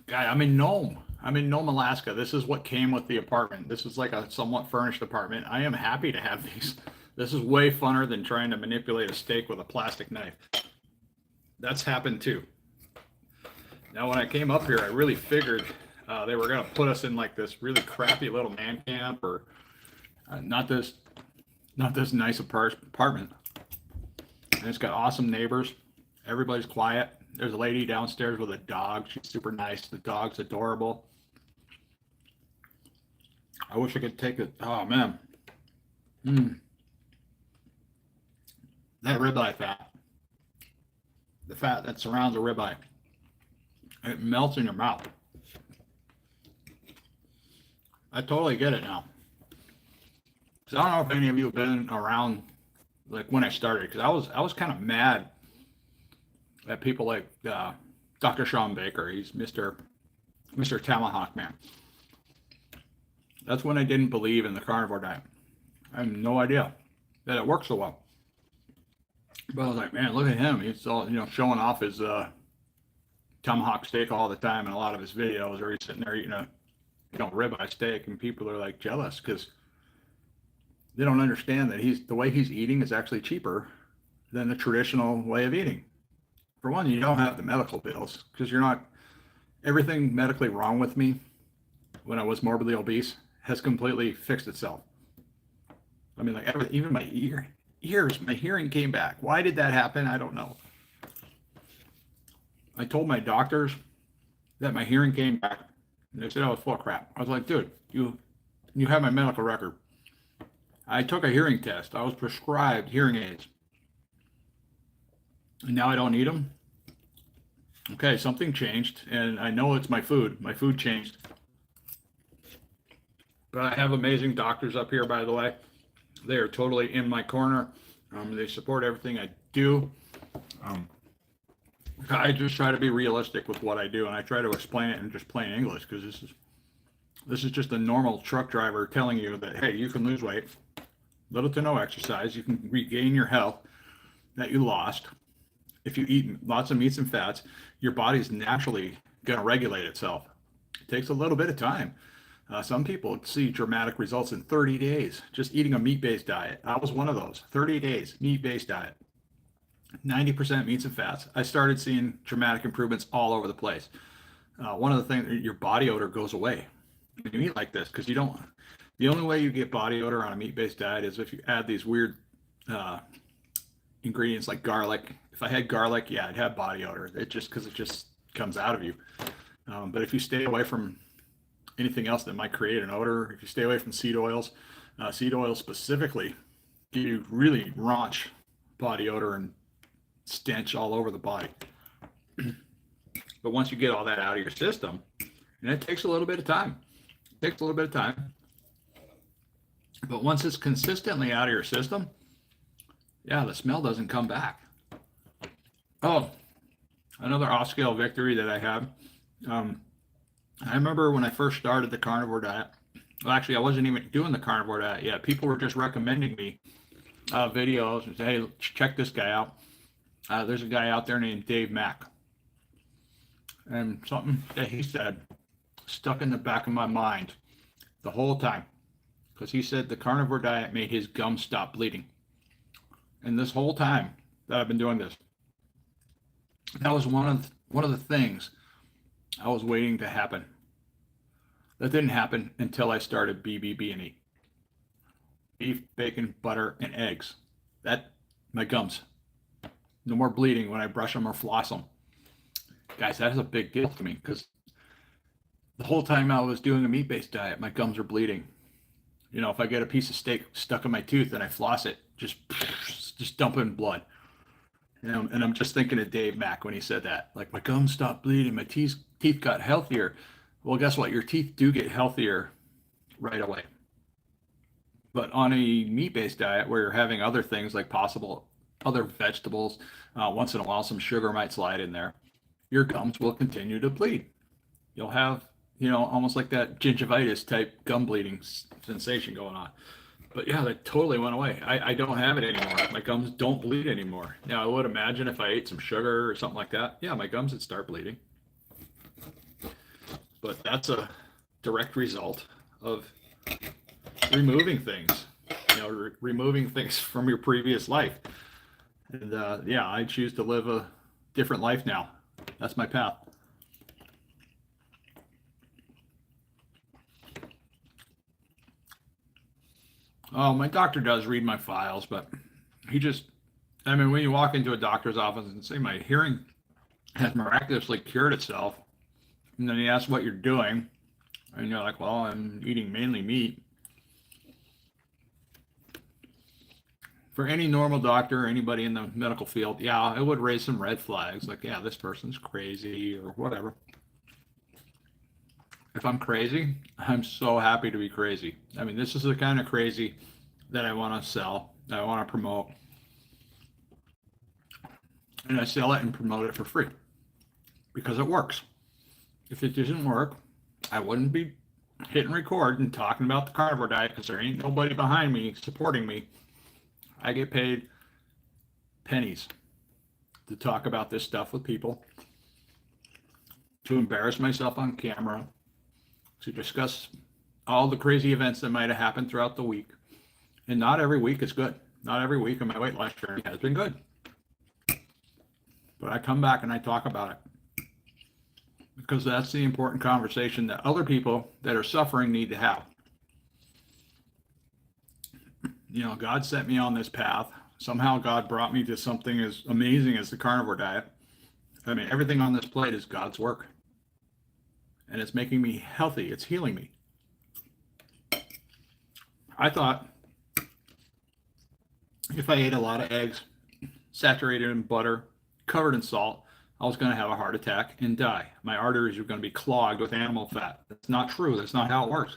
Guy, I'm in Nome. I'm in Nome, Alaska. This is what came with the apartment. This is like a somewhat furnished apartment. I am happy to have these. This is way funner than trying to manipulate a steak with a plastic knife. That's happened too. Now, when I came up here, I really figured they were going to put us in like this really crappy little man camp, or not this nice apartment. And it's got awesome neighbors. Everybody's quiet. There's a lady downstairs with a dog. She's super nice. The dog's adorable. I wish I could take it. Oh, man. That ribeye fat. The fat that surrounds a ribeye. It melts in your mouth. I totally get it now. Because I don't know if any of you have been around like when I started. Because I was kind of mad at people like Dr. Sean Baker. He's Mr. Tomahawk Man. That's when I didn't believe in the carnivore diet. I have no idea that it works so well. But I was like, man, look at him. He's all, showing off his tomahawk steak all the time in a lot of his videos, or he's sitting there eating a ribeye steak, and people are like jealous because they don't understand that the way he's eating is actually cheaper than the traditional way of eating. For one, you don't have the medical bills because everything medically wrong with me when I was morbidly obese has completely fixed itself. I mean, like even my ears, my hearing came back. Why did that happen? I don't know. I told my doctors that my hearing came back, and they said I was full of crap. I was like, dude, you have my medical record. I took a hearing test. I was prescribed hearing aids. And now I don't need them. Okay, something changed, and I know it's my food. My food changed. But I have amazing doctors up here, by the way. They are totally in my corner. They support everything I do. I just try to be realistic with what I do, and I try to explain it in just plain English, because this is just a normal truck driver telling you that, hey, you can lose weight, little to no exercise, you can regain your health that you lost. If you eat lots of meats and fats, your body's naturally going to regulate itself. It takes a little bit of time. Some people see dramatic results in 30 days, just eating a meat-based diet. I was one of those. 30 days, meat-based diet. 90% meats and fats. I started seeing dramatic improvements all over the place. One of the things, your body odor goes away when you eat like this, because the only way you get body odor on a meat-based diet is if you add these weird ingredients like garlic. If I had garlic, yeah, I'd have body odor. Because it just comes out of you. But if you stay away from anything else that might create an odor, if you stay away from seed oils specifically give you really raunch body odor and stench all over the body. But once you get all that out of your system, and it takes a little bit of time. But once it's consistently out of your system, yeah, the smell doesn't come back. Oh, another off-scale victory that I have. I remember when I first started the carnivore diet. Well, actually, I wasn't even doing the carnivore diet yet. People were just recommending me videos and say, hey, check this guy out. There's a guy out there named Dave Mack. And something that he said stuck in the back of my mind the whole time. Because he said the carnivore diet made his gums stop bleeding. And this whole time that I've been doing this, that was one of the things I was waiting to happen. That didn't happen until I started BBBE. Beef, bacon, butter, and eggs. My gums. No more bleeding when I brush them or floss them. Guys, that is a big deal to me, because the whole time I was doing a meat-based diet, my gums are bleeding. If I get a piece of steak stuck in my tooth and I floss it, just dumping blood. And I'm just thinking of Dave Mack when he said that. Like, my gums stopped bleeding, my teeth got healthier. Well, guess what? Your teeth do get healthier right away. But on a meat-based diet where you're having other things like possible other vegetables. Once in a while, some sugar might slide in there. Your gums will continue to bleed. You'll have, almost like that gingivitis type gum bleeding sensation going on. But yeah, that totally went away. I don't have it anymore. My gums don't bleed anymore. Now, I would imagine if I ate some sugar or something like that, yeah, my gums would start bleeding. But that's a direct result of removing things, removing things from your previous life. And yeah, I choose to live a different life now. That's my path. Oh, my doctor does read my files, but when you walk into a doctor's office and say my hearing has miraculously cured itself, and then he asks what you're doing, and you're like, well, I'm eating mainly meat. For any normal doctor or anybody in the medical field, yeah, it would raise some red flags, like, yeah, this person's crazy or whatever. If I'm crazy, I'm so happy to be crazy. This is the kind of crazy that I want to sell, that I want to promote. And I sell it and promote it for free because it works. If it doesn't work, I wouldn't be hitting record and talking about the carnivore diet because there ain't nobody behind me supporting me. I get paid pennies to talk about this stuff with people, to embarrass myself on camera, to discuss all the crazy events that might have happened throughout the week. And not every week is good. Not every week of my weight loss journey has been good. But I come back and I talk about it because that's the important conversation that other people that are suffering need to have. God set me on this path. Somehow God brought me to something as amazing as the carnivore diet. Everything on this plate is God's work. And it's making me healthy. It's healing me. I thought if I ate a lot of eggs, saturated in butter, covered in salt, I was going to have a heart attack and die. My arteries are going to be clogged with animal fat. That's not true. That's not how it works.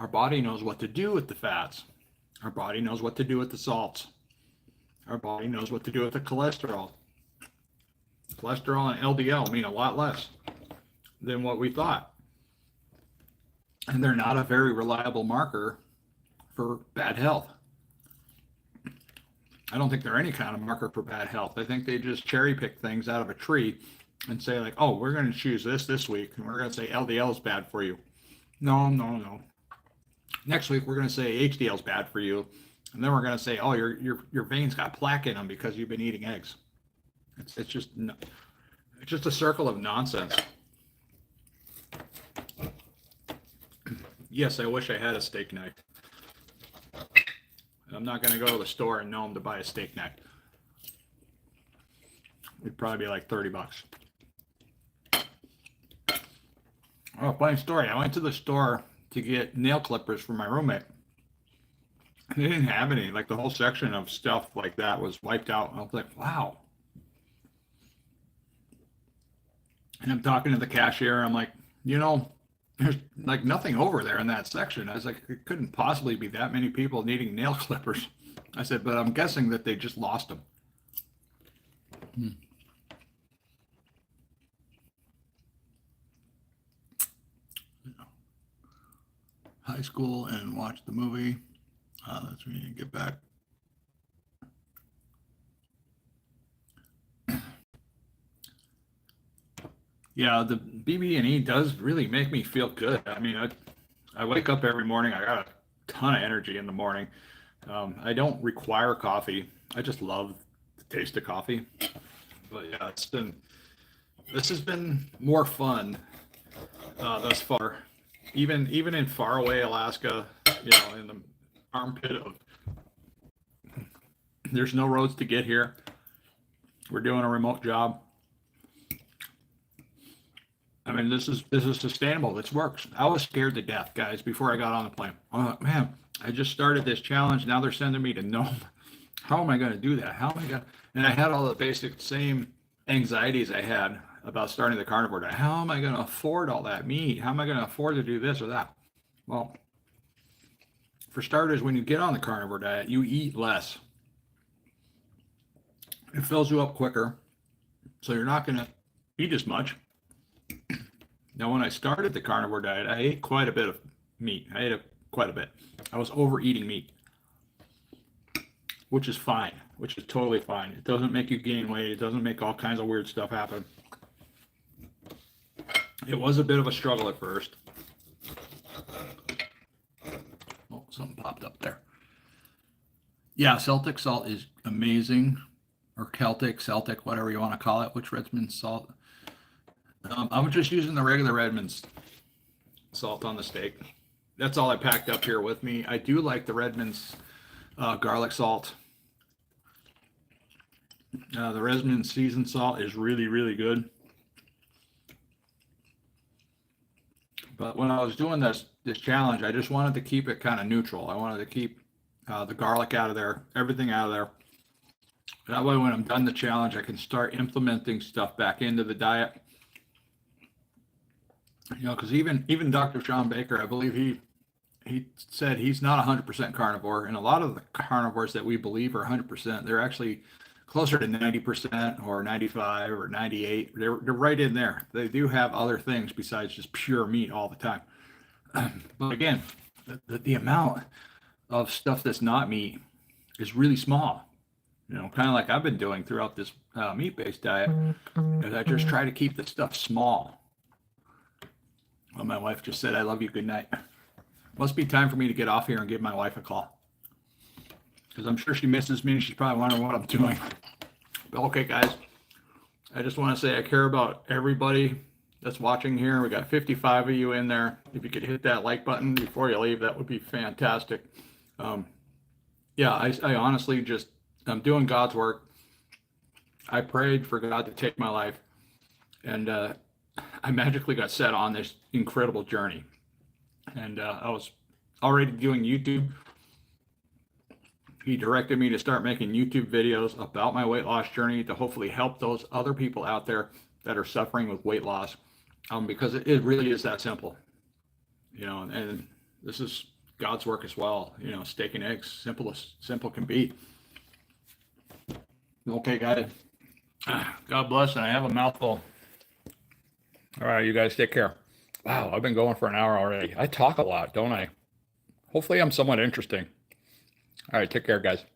Our body knows what to do with the fats. Our body knows what to do with the salts. Our body knows what to do with the cholesterol. Cholesterol and LDL mean a lot less than what we thought. And they're not a very reliable marker for bad health. I don't think they're any kind of marker for bad health. I think they just cherry pick things out of a tree and say like, oh, we're going to choose this week, and we're going to say LDL is bad for you. No. Next week, we're going to say HDL is bad for you. And then we're going to say, oh, your veins got plaque in them because you've been eating eggs. It's just a circle of nonsense. Yes, I wish I had a steak knife. I'm not going to go to the store in Nome to buy a steak knife. It'd probably be like $30. Oh, funny story. I went to the store to get nail clippers for my roommate. They didn't have any. Like the whole section of stuff like that was wiped out. I was like, wow. And I'm talking to the cashier. I'm like, there's like nothing over there in that section. I was like, it couldn't possibly be that many people needing nail clippers. I said, but I'm guessing that they just lost them. High school and watch the movie. Let's get back. Yeah, the BBBE does really make me feel good. I wake up every morning. I got a ton of energy in the morning. I don't require coffee. I just love the taste of coffee. But yeah, this has been more fun thus far. Even in faraway Alaska, in the armpit of, there's no roads to get here. We're doing a remote job. This is sustainable. This works. I was scared to death, guys, before I got on the plane. I'm like, man, I just started this challenge. Now they're sending me to Nome. How am I going to do that? How am I going to? And I had all the basic same anxieties I had about starting the carnivore diet. How am I going to afford all that meat? How am I going to afford to do this or that? Well, for starters, when you get on the carnivore diet, you eat less. It fills you up quicker, so you're not going to eat as much. Now, when I started the carnivore diet, I ate quite a bit of meat. I ate quite a bit. I was overeating meat, which is fine, which is totally fine. It doesn't make you gain weight. It doesn't make all kinds of weird stuff happen. It was a bit of a struggle at first. Oh, something popped up there. Yeah, Celtic salt is amazing, or Celtic, whatever you want to call it. Which Redmond salt? I'm just using the regular Redmond's salt on the steak. That's all I packed up here with me. I do like the Redmond's garlic salt. The Redmond's seasoned salt is really, really good. But when I was doing this challenge, I just wanted to keep it kind of neutral. I wanted to keep the garlic out of there, everything out of there. That way, when I'm done the challenge, I can start implementing stuff back into the diet. You know, because even Dr. Sean Baker, I believe he said he's not 100% carnivore, and a lot of the carnivores that we believe are 100%, they're actually closer to 90% or 95 or 98. They're right in there. They do have other things besides just pure meat all the time. But again, the amount of stuff that's not meat is really small. You know, kind of like I've been doing throughout this meat-based diet, is I just try to keep the stuff small. Well, my wife just said, "I love you, good night." Must be time for me to get off here and give my wife a call, because I'm sure she misses me and she's probably wondering what I'm doing. But okay, guys, I just want to say I care about everybody that's watching here. We got 55 of you in there. If you could hit that like button before you leave, that would be fantastic. Yeah, I honestly just, I'm doing God's work. I prayed for God to take my life, and I magically got set on this incredible journey. And I was already doing YouTube. He directed me to start making YouTube videos about my weight loss journey to hopefully help those other people out there that are suffering with weight loss, because it really is that simple. You know, and this is God's work as well. You know, steak and eggs, simple can be. Okay, guys. God bless, and I have a mouthful. All right, you guys take care. Wow, I've been going for an hour already. I talk a lot, don't I? Hopefully I'm somewhat interesting. All right, take care, guys.